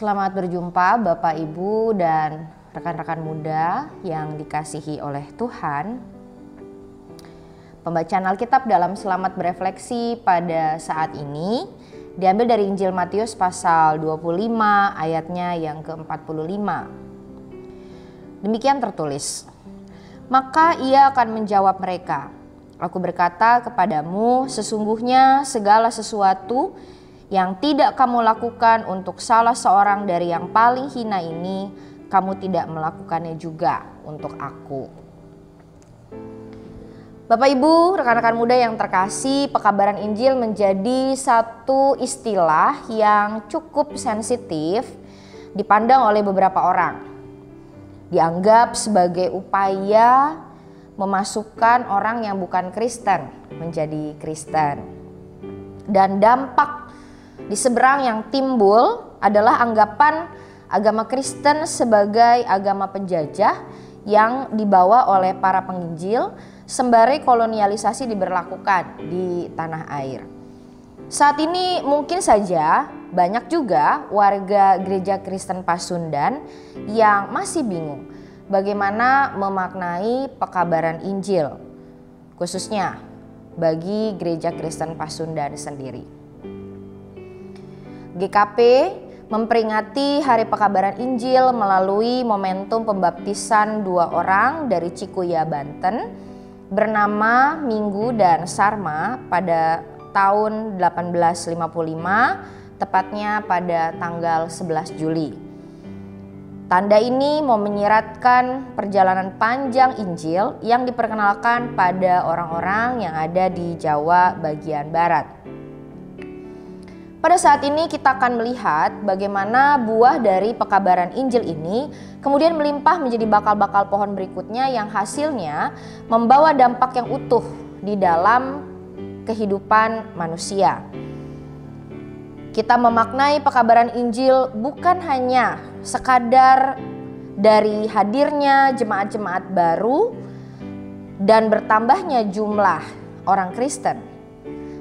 Selamat berjumpa Bapak, Ibu, dan rekan-rekan muda yang dikasihi oleh Tuhan. Pembacaan Alkitab dalam Selamat Berefleksi pada saat ini diambil dari Injil Matius pasal 25 ayatnya yang ke-45. Demikian tertulis, "Maka ia akan menjawab mereka, Aku berkata kepadamu, sesungguhnya segala sesuatu yang tidak kamu lakukan untuk salah seorang dari yang paling hina ini, kamu tidak melakukannya juga untuk aku." Bapak, Ibu, rekan-rekan muda yang terkasih, pekabaran Injil menjadi satu istilah yang cukup sensitif dipandang oleh beberapa orang. Dianggap sebagai upaya memasukkan orang yang bukan Kristen menjadi Kristen. Dan dampak di seberang yang timbul adalah anggapan agama Kristen sebagai agama penjajah yang dibawa oleh para penginjil sembari kolonialisasi diberlakukan di tanah air. Saat ini mungkin saja banyak juga warga gereja Kristen Pasundan yang masih bingung bagaimana memaknai pekabaran Injil, khususnya bagi gereja Kristen Pasundan sendiri. GKP memperingati Hari Pekabaran Injil melalui momentum pembaptisan dua orang dari Cikuya, Banten, bernama Minggu dan Sarma pada tahun 1855, tepatnya pada tanggal 11 Juli. Tanda ini mau menyiratkan perjalanan panjang Injil yang diperkenalkan pada orang-orang yang ada di Jawa bagian barat. Pada saat ini kita akan melihat bagaimana buah dari pekabaran Injil ini kemudian melimpah menjadi bakal-bakal pohon berikutnya yang hasilnya membawa dampak yang utuh di dalam kehidupan manusia. Kita memaknai pekabaran Injil bukan hanya sekadar dari hadirnya jemaat-jemaat baru dan bertambahnya jumlah orang Kristen,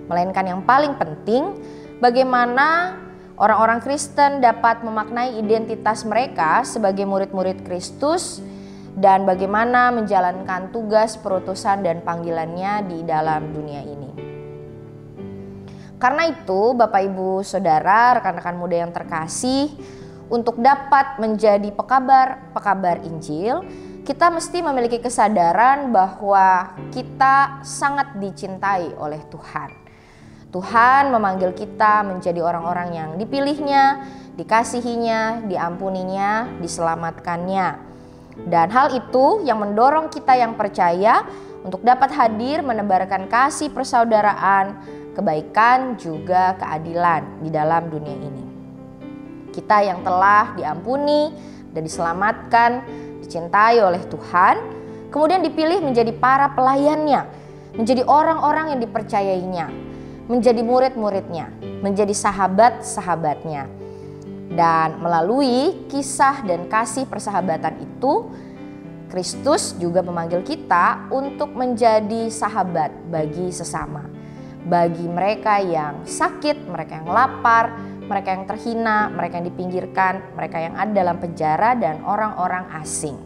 melainkan yang paling penting, bagaimana orang-orang Kristen dapat memaknai identitas mereka sebagai murid-murid Kristus dan bagaimana menjalankan tugas perutusan dan panggilannya di dalam dunia ini. Karena itu, Bapak, Ibu, Saudara, rekan-rekan muda yang terkasih, untuk dapat menjadi pekabar Injil, kita mesti memiliki kesadaran bahwa kita sangat dicintai oleh Tuhan. Tuhan memanggil kita menjadi orang-orang yang dipilihnya, dikasihinya, diampuninya, diselamatkannya. Dan hal itu yang mendorong kita yang percaya untuk dapat hadir menebarkan kasih persaudaraan, kebaikan, juga keadilan di dalam dunia ini. Kita yang telah diampuni dan diselamatkan, dicintai oleh Tuhan, kemudian dipilih menjadi para pelayannya, menjadi orang-orang yang dipercayainya, menjadi murid-muridnya, menjadi sahabat-sahabatnya. Dan melalui kisah dan kasih persahabatan itu, Kristus juga memanggil kita untuk menjadi sahabat bagi sesama. Bagi mereka yang sakit, mereka yang lapar, mereka yang terhina, mereka yang dipinggirkan, mereka yang ada dalam penjara, dan orang-orang asing.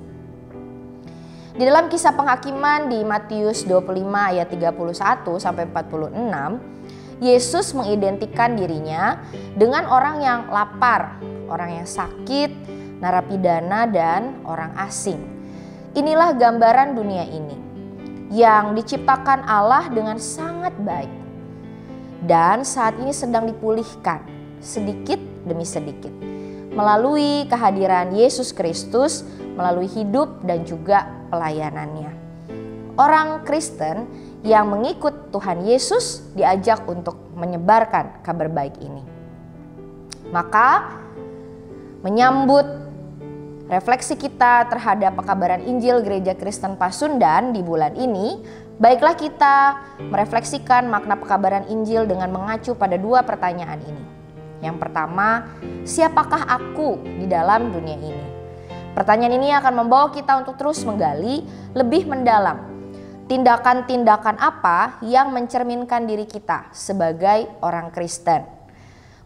Di dalam kisah penghakiman di Matius 25 ayat 31 sampai 46, Yesus mengidentikan dirinya dengan orang yang lapar, orang yang sakit, narapidana, dan orang asing. Inilah gambaran dunia ini yang diciptakan Allah dengan sangat baik dan saat ini sedang dipulihkan sedikit demi sedikit melalui kehadiran Yesus Kristus, melalui hidup dan juga pelayanannya. Orang Kristen yang mengikut Tuhan Yesus diajak untuk menyebarkan kabar baik ini. Maka menyambut refleksi kita terhadap pekabaran Injil Gereja Kristen Pasundan di bulan ini, baiklah kita merefleksikan makna pekabaran Injil dengan mengacu pada dua pertanyaan ini. Yang pertama, siapakah aku di dalam dunia ini? Pertanyaan ini akan membawa kita untuk terus menggali lebih mendalam tindakan-tindakan apa yang mencerminkan diri kita sebagai orang Kristen.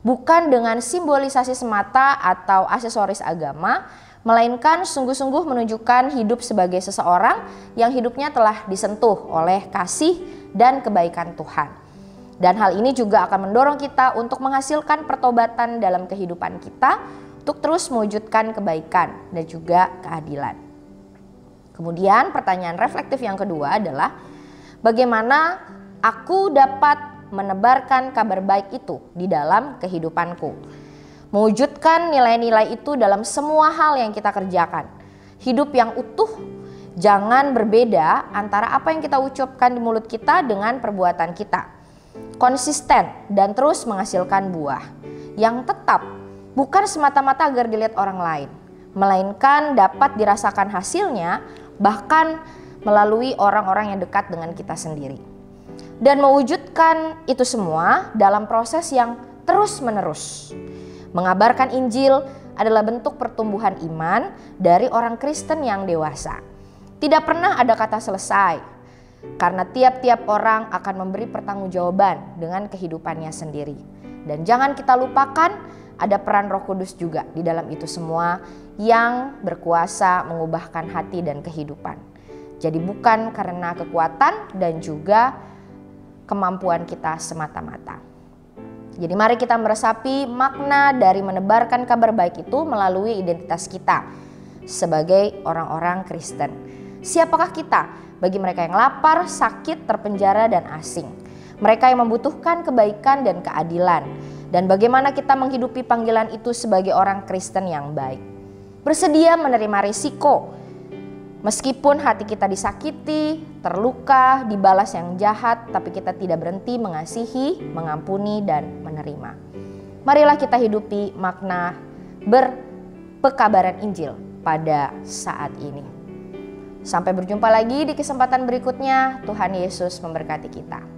bukan dengan simbolisasi semata atau aksesoris agama, melainkan sungguh-sungguh menunjukkan hidup sebagai seseorang yang hidupnya telah disentuh oleh kasih dan kebaikan Tuhan. Dan hal ini juga akan mendorong kita untuk menghasilkan pertobatan dalam kehidupan kita untuk terus mewujudkan kebaikan dan juga keadilan. Kemudian pertanyaan reflektif yang kedua adalah bagaimana aku dapat menebarkan kabar baik itu di dalam kehidupanku. Mewujudkan nilai-nilai itu dalam semua hal yang kita kerjakan. Hidup yang utuh, jangan berbeda antara apa yang kita ucapkan di mulut kita dengan perbuatan kita. Konsisten dan terus menghasilkan buah yang tetap, bukan semata-mata agar dilihat orang lain, melainkan dapat dirasakan hasilnya bahkan melalui orang-orang yang dekat dengan kita sendiri. Dan mewujudkan itu semua dalam proses yang terus-menerus. Mengabarkan Injil adalah bentuk pertumbuhan iman dari orang Kristen yang dewasa. Tidak pernah ada kata selesai, karena tiap-tiap orang akan memberi pertanggungjawaban dengan kehidupannya sendiri. Dan jangan kita lupakan ada peran Roh Kudus juga di dalam itu semua yang berkuasa mengubahkan hati dan kehidupan. Jadi bukan karena kekuatan dan juga kemampuan kita semata-mata. Jadi mari kita meresapi makna dari menebarkan kabar baik itu melalui identitas kita sebagai orang-orang Kristen. Siapakah kita bagi mereka yang lapar, sakit, terpenjara, dan asing? Mereka yang membutuhkan kebaikan dan keadilan. Dan bagaimana kita menghidupi panggilan itu sebagai orang Kristen yang baik? Bersedia menerima risiko. Meskipun hati kita disakiti, terluka, dibalas yang jahat, tapi kita tidak berhenti mengasihi, mengampuni, dan menerima. Marilah kita hidupi makna berpekabaran Injil pada saat ini. Sampai berjumpa lagi di kesempatan berikutnya. Tuhan Yesus memberkati kita.